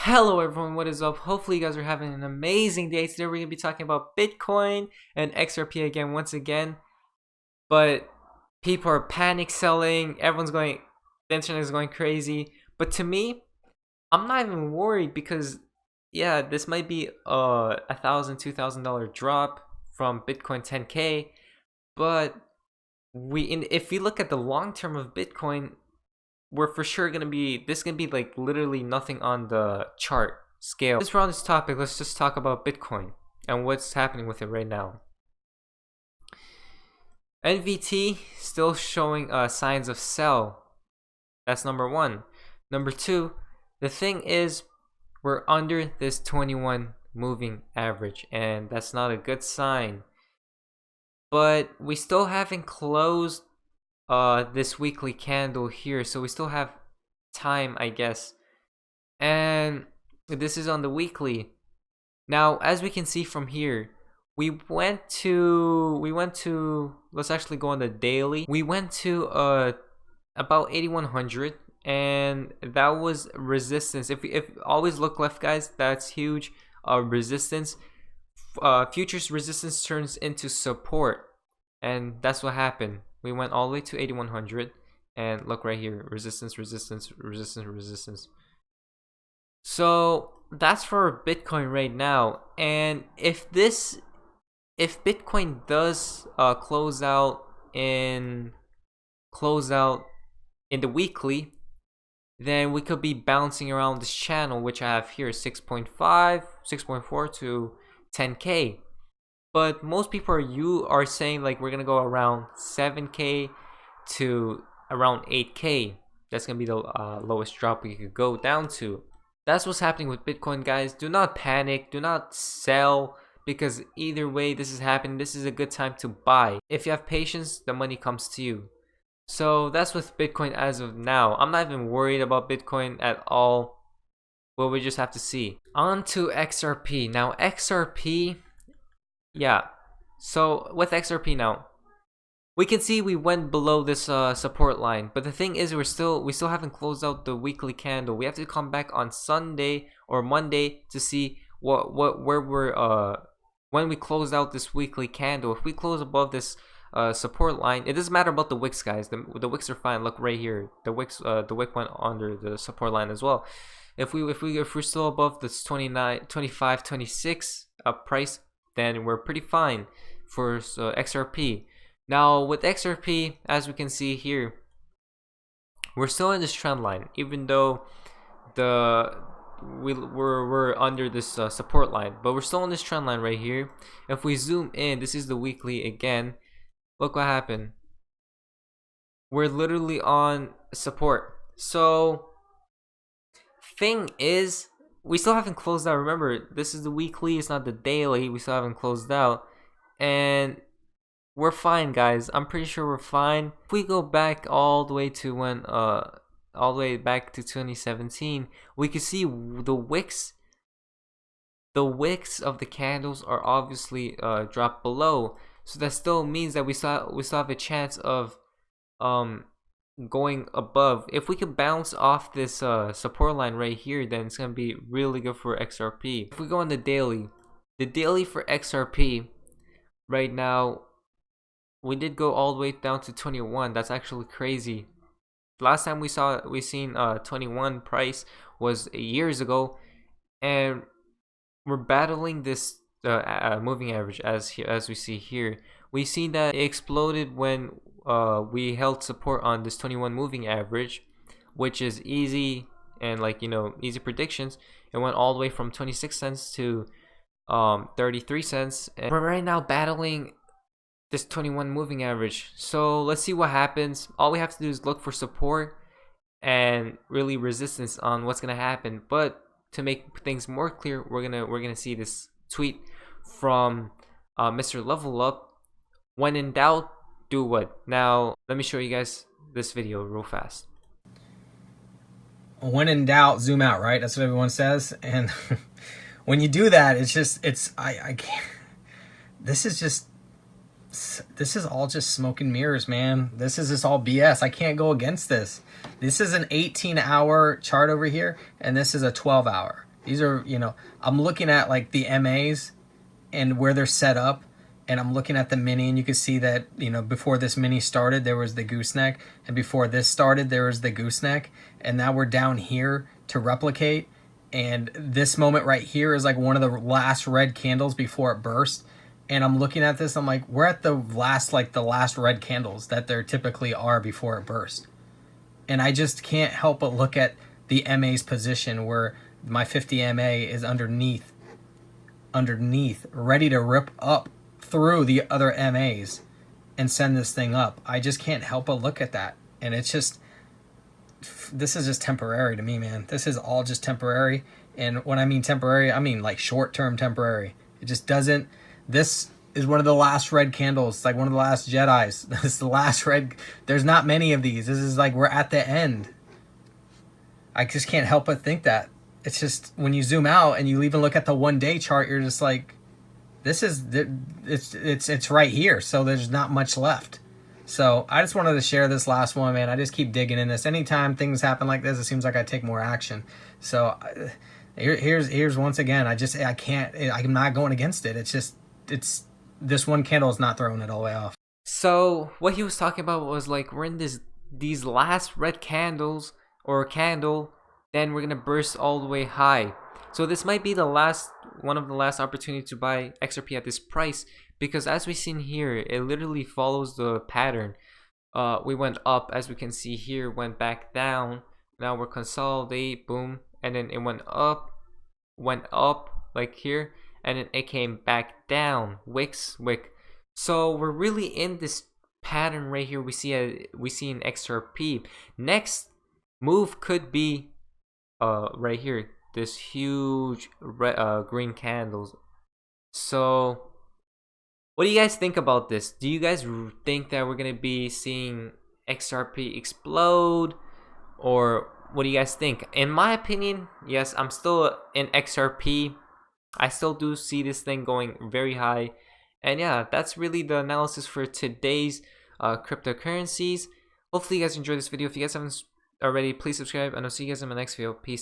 Hello everyone, what is up? Hopefully you guys are having an amazing day. Today we're going to be talking about Bitcoin and XRP again, once again. But people are panic selling, the internet is going crazy. But to me, I'm not even worried because, yeah, this might be a $1,000, $2,000 drop from Bitcoin 10K. But if we look at the long term of Bitcoin, we're for sure this is gonna be like literally nothing on the chart scale. Since we're on this topic, let's just talk about Bitcoin and what's happening with it right now. NVT still showing signs of sell. That's number one. Number two, the thing is we're under this 21 moving average, and that's not a good sign. But we still haven't closed this weekly candle here, so we still have time, I guess. And this is on the weekly. Now, as we can see from here, we went to let's actually go on the daily. We went to about 8100, and that was resistance. If always look left, guys, that's huge resistance. Futures resistance turns into support, and that's what happened. We went all the way to 8100, and look right here, resistance, resistance, resistance, resistance. So that's for Bitcoin right now. And if Bitcoin does close out in the weekly, then we could be bouncing around this channel, which I have here, 6.5, 6.4 to 10K. But most people are saying like we're gonna go around 7K to around 8K. That's gonna be the lowest drop we could go down to. That's what's happening with Bitcoin, guys. Do not panic. Do not sell, because either way this is happening, this is a good time to buy. If you have patience, the money comes to you. So that's with Bitcoin as of now. I'm not even worried about Bitcoin at all. Well, we just have to see. On to XRP. Now XRP, yeah. So with XRP now, we can see we went below this support line, but the thing is we still haven't closed out the weekly candle. We have to come back on Sunday or Monday to see where we're when we close out this weekly candle. If we close above this support line, it doesn't matter about the wicks, guys. The wicks are fine. Look right here, the wick went under the support line as well. If we're still above this 29, 25, 26 price, then we're pretty fine for XRP. Now with XRP, as we can see here, we're still in this trend line, even though we're under this support line, but we're still in this trend line right here. If we zoom in, this is the weekly again. Look what happened. We're literally on support. So thing is, we still haven't closed out. Remember, this is the weekly, it's not the daily. We still haven't closed out, and we're fine, guys. I'm pretty sure we're fine. If we go back all the way to when all the way back to 2017, we can see the wicks of the candles are obviously dropped below. So that still means that we still have a chance of going above. If we can bounce off this support line right here, then it's gonna be really good for XRP. If we go on the daily for XRP right now, we did go all the way down to 21. That's actually crazy. Last time we seen 21 price was years ago, and we're battling this moving average as we see here. We seen that it exploded when we held support on this 21 moving average, which is easy and easy predictions. It went all the way from 26 cents to 33 cents, and we're right now battling this 21 moving average. So let's see what happens. All we have to do is look for support and really resistance on what's gonna happen. But to make things more clear, we're gonna see this tweet from Mr. Level Up. When in doubt, do what? Now let me show you guys this video real fast. When in doubt, zoom out, right? That's what everyone says. And when you do that, I can't. This is all just smoke and mirrors, man. This is just all BS. I can't go against this. This is an 18-hour chart over here, and this is a 12-hour. These are, you know, I'm looking at like the MAs and where they're set up, and I'm looking at the mini, and you can see that, you know, before this mini started there was the gooseneck, and before this started there was the gooseneck, and now we're down here to replicate, and this moment right here is like one of the last red candles before it burst. And I'm looking at this, I'm like, we're at the last, like the last red candles that there typically are before it burst. And I just can't help but look at the MA's position where my 50 MA is underneath, ready to rip up through the other MAs and send this thing up. I just can't help but look at that. And it's just, this is just temporary to me, man. This is all just temporary. And when I mean temporary, I mean like short-term temporary. It just doesn't, this is one of the last red candles. It's like one of the last Jedis. This is the last red. There's not many of these. This is like we're at the end. I just can't help but think that. It's just when you zoom out and you even look at the 1 day chart, you're just like, this is, it's right here. So there's not much left. So I just wanted to share this last one, man. I just keep digging in this. Anytime things happen like this, it seems like I take more action. So here's once again, I can't, I'm not going against it. It's just, it's, this one candle is not throwing it all the way off. So what he was talking about was like we're in these last red candles or candle, then we're gonna burst all the way high. So this might be the last one of the last opportunity to buy XRP at this price, because as we've seen here, it literally follows the pattern. We went up, as we can see here, went back down. Now we're consolidate, boom, and then it went up like here, and then it came back down, wick. So we're really in this pattern right here. We see an XRP. Next move could be right here, this huge green candles. So what do you guys think about this? Do you guys think that we're gonna be seeing XRP explode, or what do you guys think? In my opinion, yes, I'm still in XRP. I still do see this thing going very high. And yeah, that's really the analysis for today's cryptocurrencies. Hopefully you guys enjoyed this video. If you guys haven't already, please subscribe, and I'll see you guys in my next video. Peace.